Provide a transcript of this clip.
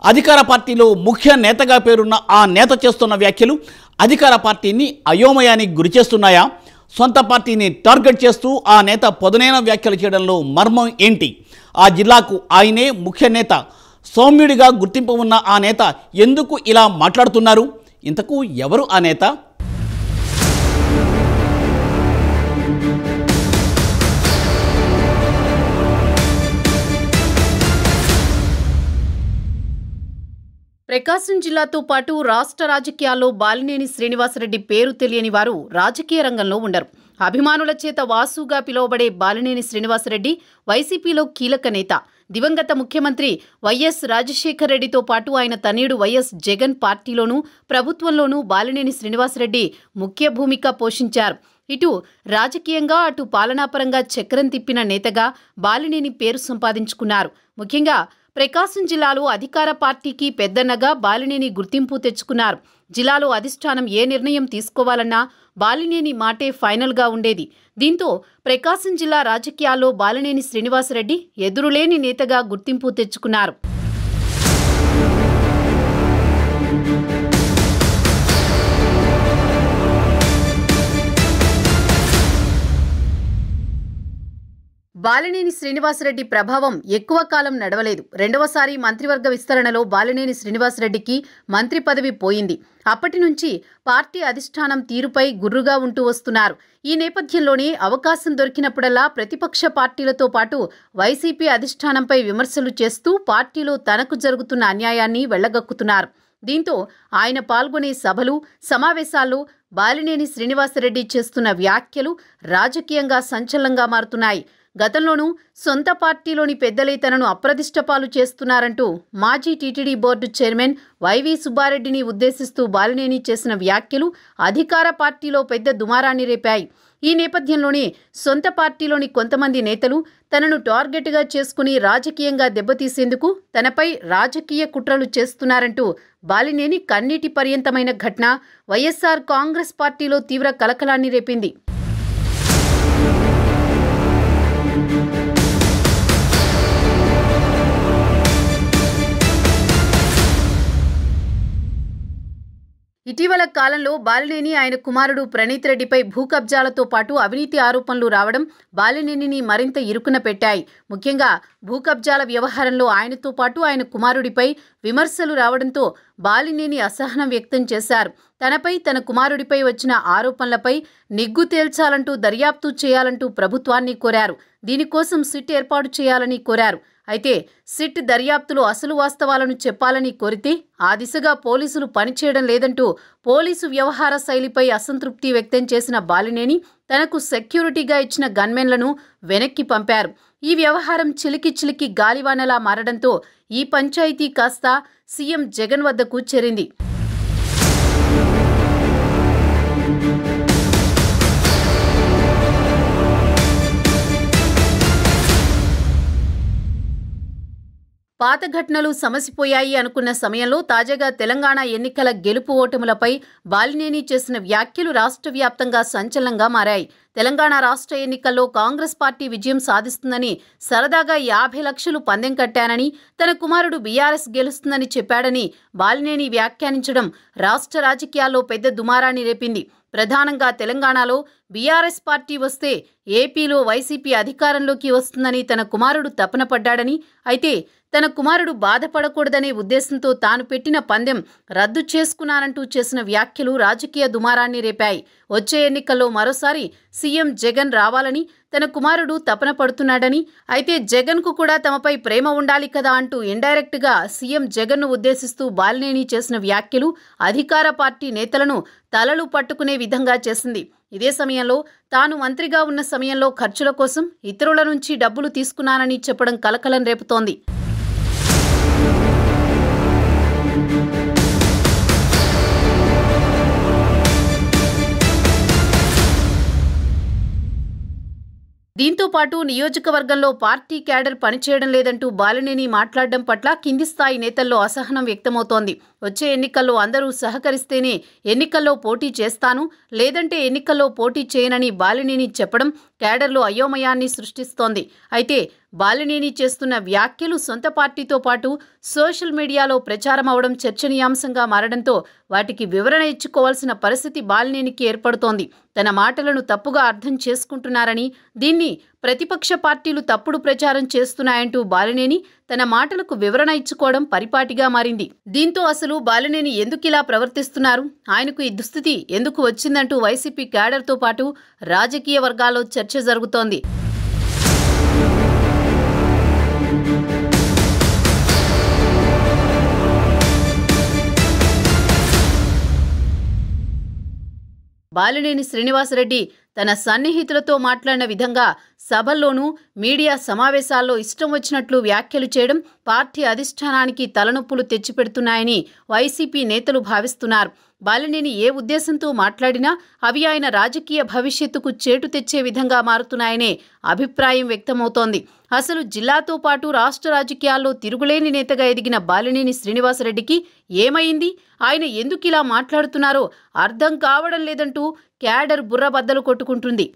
అధికార పార్టీలో ముఖ్య నేతగా పేరున్న ఆ నేత చేస్తున్న వ్యాఖ్యలు అధికార పార్టీని అయోమయానికి గురిచేస్తున్నాయా? సొంత పార్టీని టార్గెట్ చేస్తూ ఆ నేత పొదనైన వ్యాఖ్యలు చేయడంలో మర్మం ఏంటి? ఆ జిల్లాకు ఆయనే ముఖ్య నేత, సౌమ్యుడిగా గుర్తింపు ఉన్న ఆ నేత ఎందుకు ఇలా మాట్లాడుతున్నారు? ఇంతకు ఎవరు ఆ నేత? ప్రకాశం జిల్లాతో పాటు రాష్ట్ర రాజకీయాల్లో బాలినేని శ్రీనివాసరెడ్డి పేరు తెలియని వారు రాజకీయ రంగంలో ఉండరు. అభిమానుల చేత వాసుగా పిలువబడే బాలినేని శ్రీనివాసరెడ్డి వైసీపీలో కీలక నేత. దివంగత ముఖ్యమంత్రి వైఎస్ రాజశేఖర రెడ్డితో పాటు ఆయన తనయుడు వైఎస్ జగన్ పార్టీలోనూ ప్రభుత్వంలోనూ బాలినేని శ్రీనివాసరెడ్డి ముఖ్య భూమిక పోషించారు. ఇటు రాజకీయంగా అటు పాలనాపరంగా చక్రం తిప్పిన నేతగా బాలినేని పేరు సంపాదించుకున్నారు. ముఖ్యంగా ప్రకాశం జిల్లాలో అధికార పార్టీకి పెద్దన్నగా బాలినేని గుర్తింపు తెచ్చుకున్నారు. జిల్లాలో అధిష్టానం ఏ నిర్ణయం తీసుకోవాలన్నా బాలినేని మాటే ఫైనల్గా ఉండేది. దీంతో ప్రకాశం జిల్లా రాజకీయాల్లో బాలినేని శ్రీనివాసరెడ్డి ఎదురులేని నేతగా గుర్తింపు తెచ్చుకున్నారు. బాలినేని శ్రీనివాసరెడ్డి ప్రభావం ఎక్కువ కాలం నడవలేదు. రెండవసారి మంత్రివర్గ విస్తరణలో బాలినేని శ్రీనివాసరెడ్డికి మంత్రి పదవి పోయింది. అప్పటి నుంచి పార్టీ అధిష్టానం తీరుపై గుర్రుగా ఉంటూ వస్తున్నారు. ఈ నేపథ్యంలోనే అవకాశం దొరికినప్పుడల్లా ప్రతిపక్ష పార్టీలతో పాటు వైసీపీ అధిష్టానంపై విమర్శలు చేస్తూ పార్టీలో తనకు జరుగుతున్న అన్యాయాన్ని వెళ్లగక్కుతున్నారు. దీంతో ఆయన పాల్గొనే సభలు, సమావేశాల్లో బాలినేని శ్రీనివాసరెడ్డి చేస్తున్న వ్యాఖ్యలు రాజకీయంగా సంచలనంగా మారుతున్నాయి. గతంలోనూ సొంత పార్టీలోని పెద్దలే తనను అప్రదిష్టపాలు చేస్తున్నారంటూ మాజీ టీటీడీ బోర్డు చైర్మన్ వైవి సుబ్బారెడ్డిని ఉద్దేశిస్తూ బాలినేని చేసిన వ్యాఖ్యలు అధికార పార్టీలో పెద్ద దుమారాన్ని రేపాయి. ఈ నేపథ్యంలోనే సొంత పార్టీలోని కొంతమంది నేతలు తనను టార్గెట్గా చేసుకుని రాజకీయంగా దెబ్బతీసేందుకు తనపై రాజకీయ కుట్రలు చేస్తున్నారంటూ బాలినేని కన్నీటి పర్యంతమైన ఘటన వైఎస్ఆర్ కాంగ్రెస్ పార్టీలో తీవ్ర కలకలాన్ని రేపింది. ఇటీవల కాలంలో బాలినేని ఆయన కుమారుడు ప్రణీత్ రెడ్డిపై భూ కబ్జాలతో పాటు అవినీతి ఆరోపణలు రావడం బాలినేనిని మరింత ఇరుకున పెట్టాయి. ముఖ్యంగా భూ కబ్జాల వ్యవహారంలో ఆయనతో పాటు ఆయన కుమారుడిపై విమర్శలు రావడంతో బాలినేని అసహనం వ్యక్తం చేశారు. తనపై తన కుమారుడిపై వచ్చిన ఆరోపణలపై నిగ్గు తేల్చాలంటూ దర్యాప్తు చేయాలంటూ ప్రభుత్వాన్ని కోరారు. దీనికోసం సిట్ ఏర్పాటు చేయాలని కోరారు. అయితే సిట్ దర్యాప్తులో అసలు వాస్తవాలను చెప్పాలని కోరితే ఆ దిశగా పోలీసులు పనిచేయడం లేదంటూ పోలీసు వ్యవహార శైలిపై అసంతృప్తి వ్యక్తం చేసిన బాలినేని తనకు సెక్యూరిటీగా ఇచ్చిన గన్మెన్లను వెనక్కి పంపారు. ఈ వ్యవహారం చిలికి గాలివానలా మారడంతో ఈ పంచాయతీ కాస్త సీఎం జగన్ వద్దకు చేరింది. పాత ఘటనలు సమసిపోయాయి అనుకున్న సమయంలో తాజాగా తెలంగాణ ఎన్నికల గెలుపు ఓటములపై బాలినేని చేసిన వ్యాఖ్యలు రాష్ట్ర వ్యాప్తంగా సంచలనంగా మారాయి. తెలంగాణ రాష్ట్ర ఎన్నికల్లో కాంగ్రెస్ పార్టీ విజయం సాధిస్తుందని, సరదాగా 50 లక్షలు పందెం కట్టానని, తన కుమారుడు బీఆర్ఎస్ గెలుస్తుందని చెప్పాడని బాలినేని వ్యాఖ్యానించడం రాష్ట్ర రాజకీయాల్లో పెద్ద దుమారాన్ని రేపింది. ప్రధానంగా తెలంగాణలో బీఆర్ఎస్ పార్టీ వస్తే ఏపీలో వైసీపీ అధికారంలోకి వస్తుందని తన కుమారుడు తపన పడ్డాడని, అయితే తన కుమారుడు బాధపడకూడదనే ఉద్దేశంతో తాను పెట్టిన పందెం రద్దు చేసుకున్నానంటూ చేసిన వ్యాఖ్యలు రాజకీయ దుమారాన్ని రేపాయి. వచ్చే ఎన్నికల్లో మరోసారి సీఎం జగన్ రావాలని తన కుమారుడు తపన పడుతున్నాడని, అయితే జగన్కు కూడా తమపై ప్రేమ ఉండాలి కదా అంటూ ఇండైరెక్ట్గా సీఎం జగన్ను ఉద్దేశిస్తూ బాలినేని చేసిన వ్యాఖ్యలు అధికార పార్టీ నేతలను తలలు పట్టుకునే విధంగా చేసింది. ఇదే సమయంలో తాను మంత్రిగా ఉన్న సమయంలో ఖర్చుల కోసం ఇతరుల నుంచి డబ్బులు తీసుకున్నానని చెప్పడం కలకలం రేపుతోంది. దీంతో దీంతో పాటు నియోజకవర్గంలో పార్టీ క్యాడర్ పనిచేయడం లేదంటూ బాలినేని మాట్లాడడం పట్ల కింది స్థాయి నేతల్లో అసహనం వ్యక్తమవుతోంది. వచ్చే ఎన్నికల్లో అందరూ సహకరిస్తేనే ఎన్నికల్లో పోటీ చేస్తాను, లేదంటే ఎన్నికల్లో పోటీ చేయనని బాలినేని చెప్పడం క్యాడర్లో అయోమయాన్ని సృష్టిస్తోంది. అయితే బాలినేని చేస్తున్న వ్యాఖ్యలు సొంత పార్టీతో పాటు సోషల్ మీడియాలో ప్రచారం అవడం చర్చనీయాంశంగా మారడంతో వాటికి వివరణ ఇచ్చుకోవాల్సిన పరిస్థితి బాలినేనికి ఏర్పడుతోంది. తన మాటలను తప్పుగా అర్థం చేసుకుంటున్నారని, దీన్ని ప్రతిపక్ష పార్టీలు తప్పుడు ప్రచారం చేస్తున్నాయంటూ బాలినేని తన మాటలకు వివరణ ఇచ్చుకోవడం పరిపాటిగా మారింది. దీంతో అసలు బాలినేని ఎందుకిలా ప్రవర్తిస్తున్నారు, ఆయనకు ఈ దుస్థితి ఎందుకు వచ్చిందంటూ వైసీపీ క్యాడర్తో పాటు రాజకీయ వర్గాల్లో చర్చ జరుగుతోంది. బాలినేని శ్రీనివాసరెడ్డి తన సన్నిహితులతో మాట్లాడిన విధంగా సభల్లోనూ మీడియా సమావేశాల్లో ఇష్టం వచ్చినట్లు వ్యాఖ్యలు చేయడం పార్టీ అధిష్టానానికి తలనొప్పులు తెచ్చిపెడుతున్నాయని వైసీపీ నేతలు భావిస్తున్నారు. బాలినేని ఏ ఉద్దేశంతో మాట్లాడినా అవి ఆయన రాజకీయ భవిష్యత్తుకు చేటు తెచ్చే విధంగా మారుతున్నాయనే అభిప్రాయం వ్యక్తమవుతోంది. అసలు జిల్లాతో పాటు రాష్ట్ర రాజకీయాల్లో తిరుగులేని నేతగా ఎదిగిన బాలినేని శ్రీనివాసరెడ్డికి ఏమైంది, ఆయన ఎందుకిలా మాట్లాడుతున్నారో అర్థం కావడం లేదంటూ క్యాడర్ బుర్రబద్దలు కొట్టుకుంటుంది.